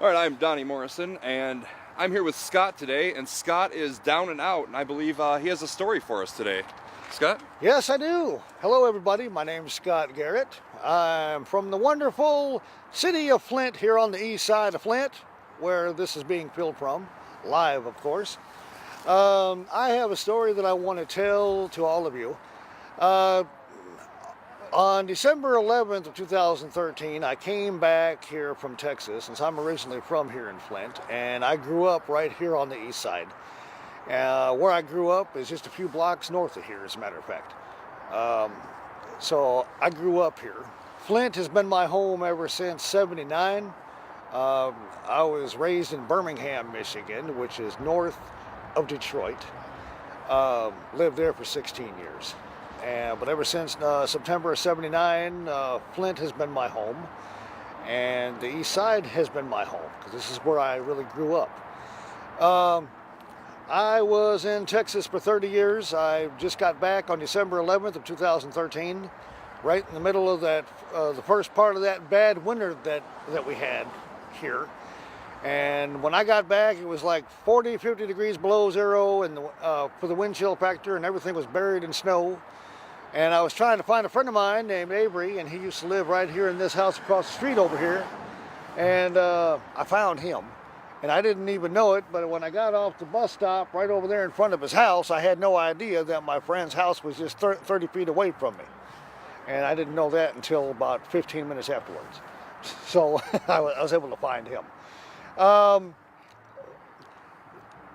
All right, I'm Donnie Morrison, and I'm here with Scott today, and Scott is down and out, and I believe he has a story for us today. Scott? Yes, I do. Hello, everybody. My name's Scott Garrett. I'm from the wonderful city of Flint here on the east side of Flint, where this is being filmed from, live, of course. I have a story that I want to tell to all of you. On December 11th of 2013, I came back here from Texas, since I'm originally from here in Flint, and I grew up right here on the east side. Where I grew up is just a few blocks north of here, as a matter of fact. So I grew up here. Flint has been my home ever since '79. I was raised in Birmingham, Michigan, which is north of Detroit. Lived there for 16 years. But ever since September of '79, Flint has been my home. And the east side has been my home, because this is where I really grew up. I was in Texas for 30 years. I just got back on December 11th of 2013, right in the middle of that, the first part of that bad winter that we had here. And when I got back, it was like 40, 50 degrees below zero and for the wind chill factor, and everything was buried in snow. And I was trying to find a friend of mine named Avery, and he used to live right here in this house across the street over here. And I found him. And I didn't even know it, but when I got off the bus stop right over there in front of his house, I had no idea that my friend's house was just 30 feet away from me. And I didn't know that until about 15 minutes afterwards. So I was able to find him.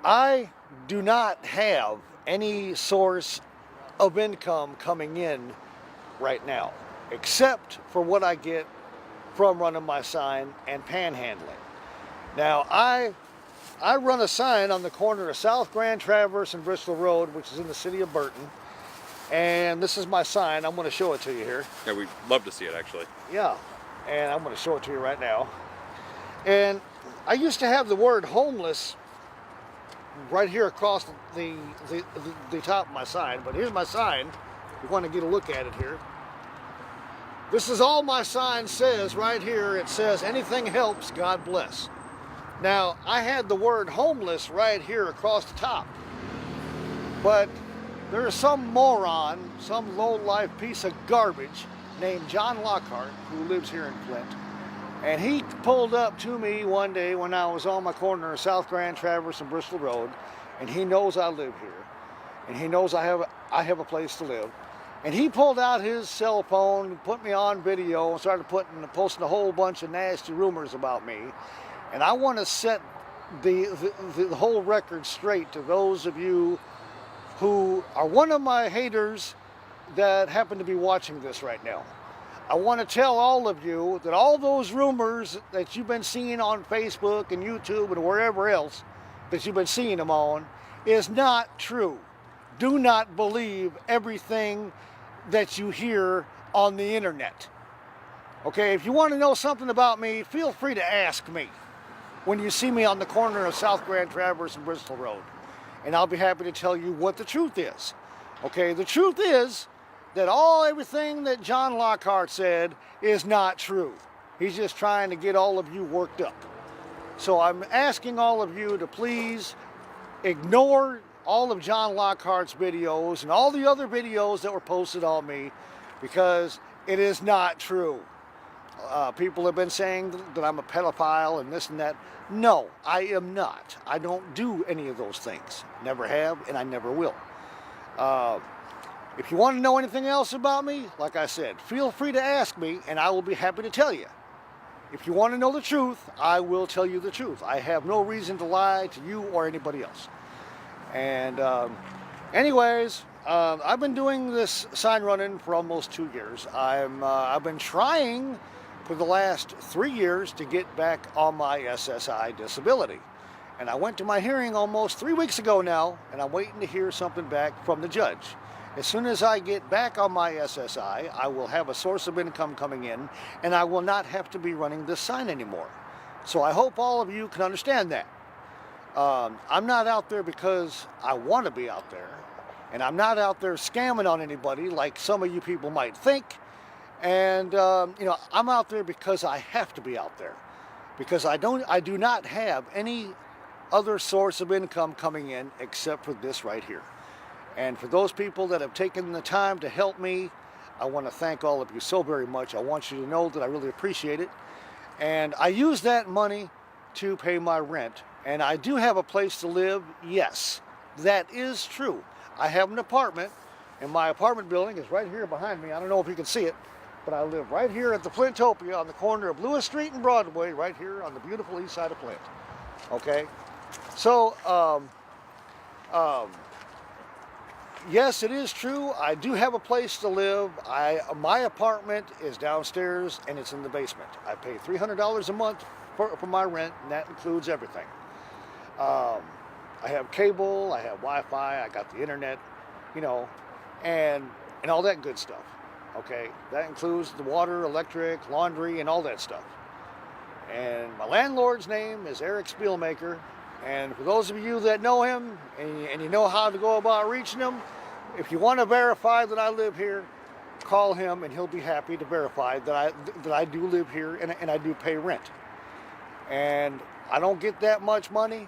I do not have any source of income coming in right now, except for what I get from running my sign and panhandling. Now, I run a sign on the corner of South Grand Traverse and Bristol Road, which is in the city of Burton. And this is my sign. I'm going to show it to you here. Yeah, we'd love to see it, actually. Yeah, and I'm going to show it to you right now. And I used to have the word homeless right here across the top of my sign. But here's my sign. If you want to get a look at it here. This is all my sign says right here. It says, anything helps, God bless. Now, I had the word homeless right here across the top, but there is some moron, some low-life piece of garbage named John Lockhart, who lives here in Flint, and he pulled up to me one day when I was on my corner of South Grand Traverse and Bristol Road, and he knows I live here, and he knows I have a place to live, and he pulled out his cell phone, put me on video, and started posting a whole bunch of nasty rumors about me. And I want to set the whole record straight to those of you who are one of my haters that happen to be watching this right now. I want to tell all of you that all those rumors that you've been seeing on Facebook and YouTube and wherever else that you've been seeing them on is not true. Do not believe everything that you hear on the internet. Okay, if you want to know something about me, feel free to ask me when you see me on the corner of South Grand Traverse and Bristol Road. And I'll be happy to tell you what the truth is. Okay, the truth is that everything that John Lockhart said is not true. He's just trying to get all of you worked up. So I'm asking all of you to please ignore all of John Lockhart's videos and all the other videos that were posted on me, because it is not true. People have been saying that I'm a pedophile and this and that. No, I am not. I don't do any of those things. Never have, and I never will. If you want to know anything else about me, like I said, feel free to ask me, and I will be happy to tell you. If you want to know the truth, I will tell you the truth. I have no reason to lie to you or anybody else. And anyways, I've been doing this sign running for almost 2 years. I've been trying for the last 3 years to get back on my SSI disability. And I went to my hearing almost 3 weeks ago now, and I'm waiting to hear something back from the judge. As soon as I get back on my SSI, I will have a source of income coming in, and I will not have to be running this sign anymore. So I hope all of you can understand that. I'm not out there because I want to be out there, and I'm not out there scamming on anybody like some of you people might think. And, I'm out there because I have to be out there. because I do not have any other source of income coming in except for this right here. And for those people that have taken the time to help me, I want to thank all of you so very much. I want you to know that I really appreciate it. And I use that money to pay my rent. And I do have a place to live, yes, that is true. I have an apartment, and my apartment building is right here behind me. I don't know if you can see it, but I live right here at the Flintopia on the corner of Lewis Street and Broadway, right here on the beautiful east side of Flint. Okay? So, yes, it is true. I do have a place to live. My apartment is downstairs, and it's in the basement. I pay $300 a month for my rent, and that includes everything. I have cable, I have Wi-Fi, I got the internet, you know, and all that good stuff. Okay, that includes the water, electric, laundry, and all that stuff. And my landlord's name is Eric Spielmaker. And for those of you that know him and you know how to go about reaching him, if you want to verify that I live here, call him and he'll be happy to verify that I do live here and I do pay rent. And I don't get that much money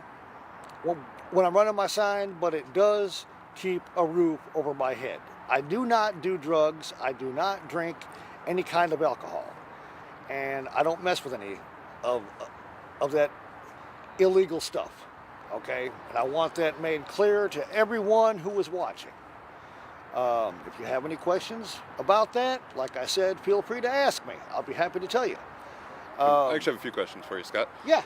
when I'm running my sign, but it does keep a roof over my head. I do not do drugs. I do not drink any kind of alcohol. And I don't mess with any of that illegal stuff. Okay? And I want that made clear to everyone who is watching. If you have any questions about that, like I said, feel free to ask me. I'll be happy to tell you. I actually have a few questions for you, Scott. Yeah.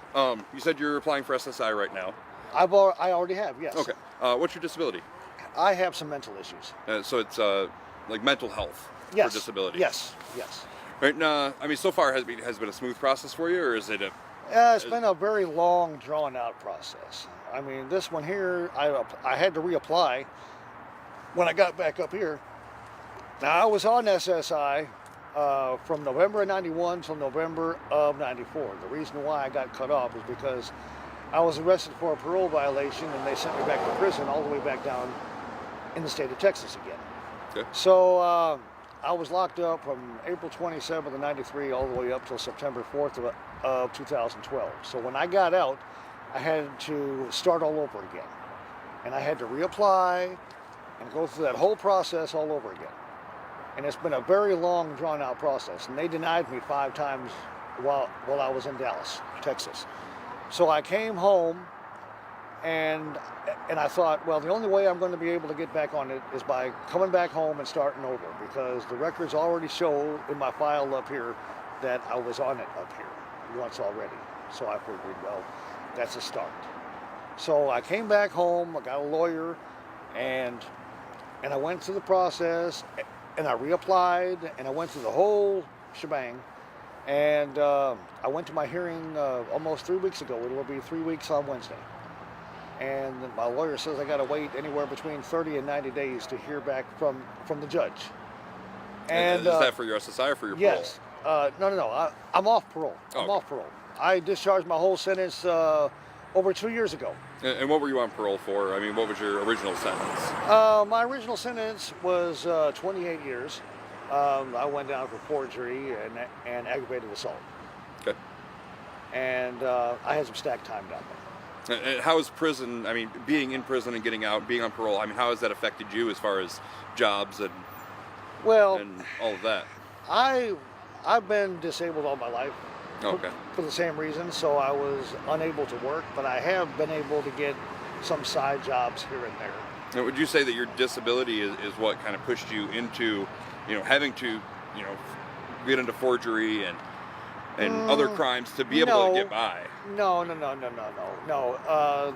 You said you're applying for SSI right now. I already have, yes. Okay. What's your disability? I have some mental issues. So it's like mental health Yes. for disability. Yes. Right now, I mean, so far has been a smooth process for you, or is it a? It's been a very long, drawn-out process. I mean, this one here, I had to reapply when I got back up here. Now, I was on SSI from November of '91 till November of '94. The reason why I got cut off is because I was arrested for a parole violation, and they sent me back to prison all the way back down in the state of Texas again. Okay. So I was locked up from April 27th of '93 all the way up till September 4th of 2012. So when I got out, I had to start all over again. And I had to reapply and go through that whole process all over again. And it's been a very long, drawn-out process. And they denied me 5 times while I was in Dallas, Texas. So I came home, and I thought, well, the only way I'm going to be able to get back on it is by coming back home and starting over, because the records already show in my file up here that I was on it up here once already. So I figured, well, that's a start. So I came back home, I got a lawyer, and I went through the process, and I reapplied, and I went through the whole shebang. And I went to my hearing almost 3 weeks ago. It will be 3 weeks on Wednesday. And my lawyer says I got to wait anywhere between 30 and 90 days to hear back from the judge. And is that for your SSI or for your parole? Yes. No. I'm off parole. I'm off parole. I discharged my whole sentence over 2 years ago. And what were you on parole for? I mean, what was your original sentence? My original sentence was 28 years. I went down for forgery and aggravated assault. Okay. And I had some stacked time down there. And how is prison, I mean, being in prison and getting out, being on parole, I mean, how has that affected you as far as jobs and all of that? I've been disabled all my life. Okay. For the same reason, so I was unable to work, but I have been able to get some side jobs here and there. And would you say that your disability is what kind of pushed you into, having to, get into forgery and other crimes to be able to get by? No.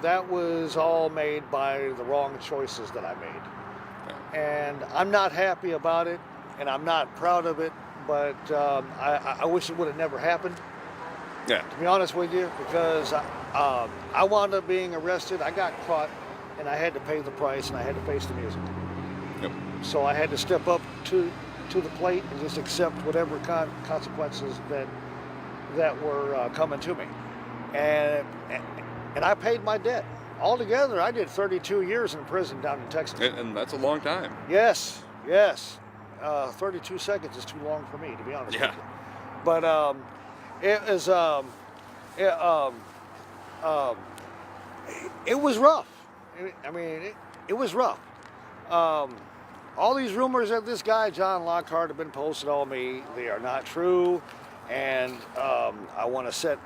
That was all made by the wrong choices that I made. Okay. And I'm not happy about it, and I'm not proud of it, but I wish it would have never happened. Yeah. To be honest with you, because I wound up being arrested. I got caught, and I had to pay the price, and I had to face the music. Yep. So I had to step up to the plate and just accept whatever consequences that were coming to me, and I paid my debt. Altogether, I did 32 years in prison down in Texas. And that's a long time. Yes. 32 seconds is too long for me, to be honest with you. But it was It, it was rough. It was rough. All these rumors that this guy, John Lockhart, have been posted on me, they are not true. And I want to set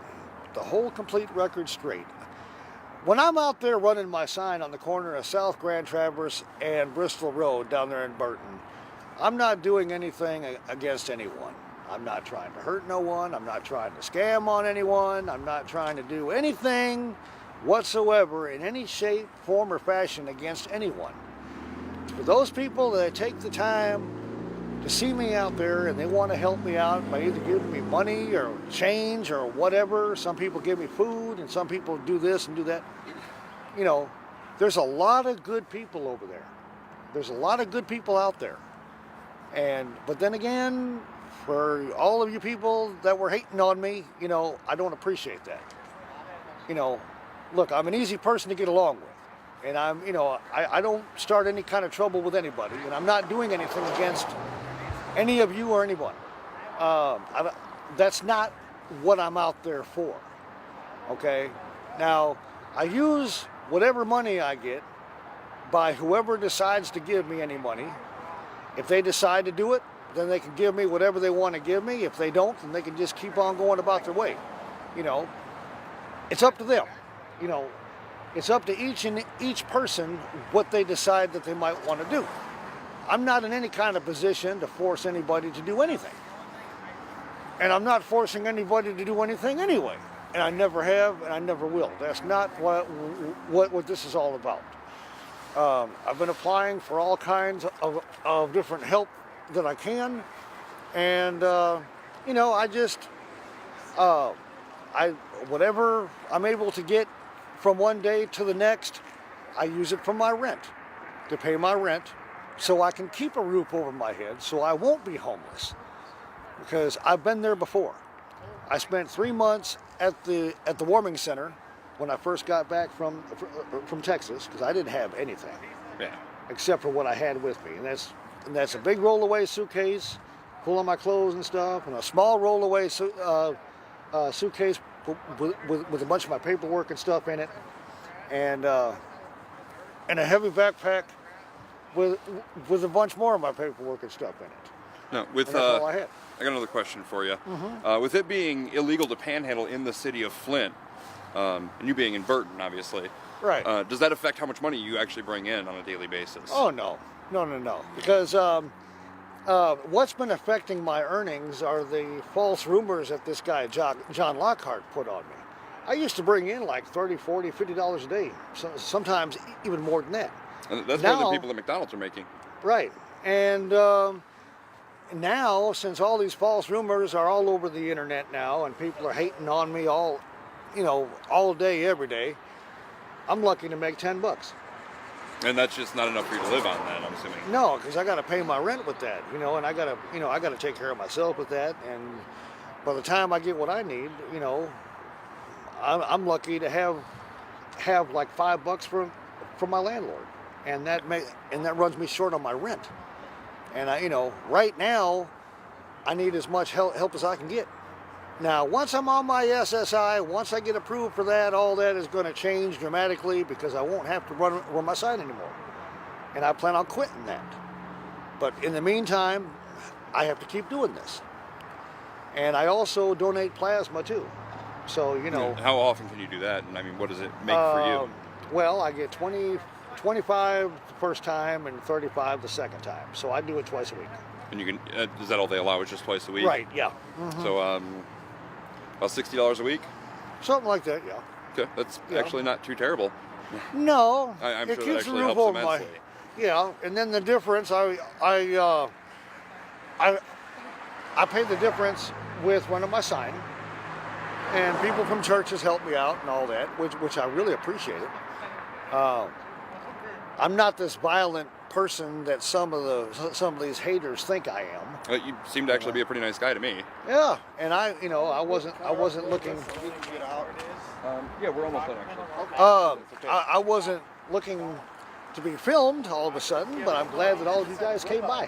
the whole complete record straight. When I'm out there running my sign on the corner of South Grand Traverse and Bristol Road down there in Burton, I'm not doing anything against anyone. I'm not trying to hurt no one. I'm not trying to scam on anyone. I'm not trying to do anything whatsoever in any shape, form, or fashion against anyone. For those people that take the time to see me out there and they want to help me out by either giving me money or change or whatever. Some people give me food and some people do this and do that. You know, there's a lot of good people over there. There's a lot of good people out there. But then again, for all of you people that were hating on me, you know, I don't appreciate that. You know, look, I'm an easy person to get along with. And I don't start any kind of trouble with anybody. And I'm not doing anything against any of you or anyone. That's not what I'm out there for. Okay? Now, I use whatever money I get by whoever decides to give me any money. If they decide to do it, then they can give me whatever they want to give me. If they don't, then they can just keep on going about their way. You know, it's up to them. You know, it's up to each person what they decide that they might want to do. I'm not in any kind of position to force anybody to do anything. And I'm not forcing anybody to do anything anyway. And I never have, and I never will. That's not what this is all about. I've been applying for all kinds of different help that I can. And, you know, whatever I'm able to get from one day to the next, I use it for my rent, to pay my rent, so I can keep a roof over my head, so I won't be homeless. Because I've been there before. I spent 3 months at the warming center when I first got back from Texas, because I didn't have anything, except for what I had with me, and that's a big rollaway suitcase full of my clothes and stuff, and a small rollaway suitcase with a bunch of my paperwork and stuff in it, and a heavy backpack with a bunch more of my paperwork and stuff in it. No, that's all I had. I got another question for you. Mm-hmm. With it being illegal to panhandle in the city of Flint, and you being in Burton, obviously, right? Does that affect how much money you actually bring in on a daily basis? Oh no. Because what's been affecting my earnings are the false rumors that this guy John Lockhart put on me. I used to bring in like $30, $40, $50 a day, sometimes even more than that. And that's more than people at McDonald's are making. Right, and now, since all these false rumors are all over the internet now, and people are hating on me all day, every day, I'm lucky to make $10. And that's just not enough for you to live on that, I'm assuming. No, because I got to pay my rent with that, and I got to take care of myself with that. And by the time I get what I need, I'm lucky to have like $5 from my landlord, and that runs me short on my rent. And right now, I need as much help as I can get. Now, once I'm on my SSI, once I get approved for that, all that is going to change dramatically because I won't have to run my sign anymore. And I plan on quitting that. But in the meantime, I have to keep doing this. And I also donate plasma too. So, How often can you do that? And I mean, what does it make for you? Well, I get 25 the first time and 35 the second time. So I do it twice a week. And you can, is that all they allow is just twice a week? Right, yeah. Mm-hmm. So about $60 a week? Something like that, yeah. Okay, that's actually not too terrible. No, I'm it sure keeps that actually the roof helps over immensely. and then the difference, I pay the difference with running my sign, and people from churches help me out and all that, which I really appreciate it. I'm not this violent person that some of these haters think I am. You seem to actually be a pretty nice guy to me. Yeah, and I wasn't looking. Yeah, we're almost done actually. I wasn't looking to be filmed all of a sudden, but I'm glad that all of you guys came by.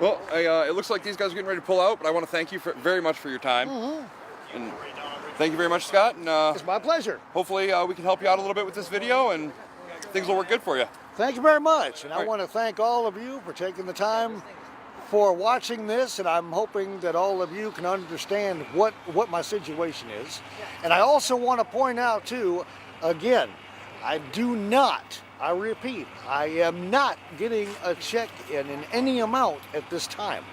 Well, it looks like these guys are getting ready to pull out, but I want to thank you very much for your time. Mm-hmm. And Thank you very much, Scott. And It's my pleasure. hopefully we can help you out a little bit with this video, and things will work good for you. Thank you very much. And I Right. want to thank all of you for taking the time for watching this, and I'm hoping that all of you can understand what my situation is. And I also want to point out too, again, I repeat, I am not getting a check in any amount at this time.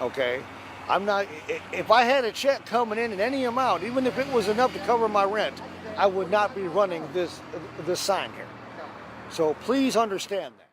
Okay? I'm not, if I had a check coming in any amount, even if it was enough to cover my rent, I would not be running this sign here. So please understand that.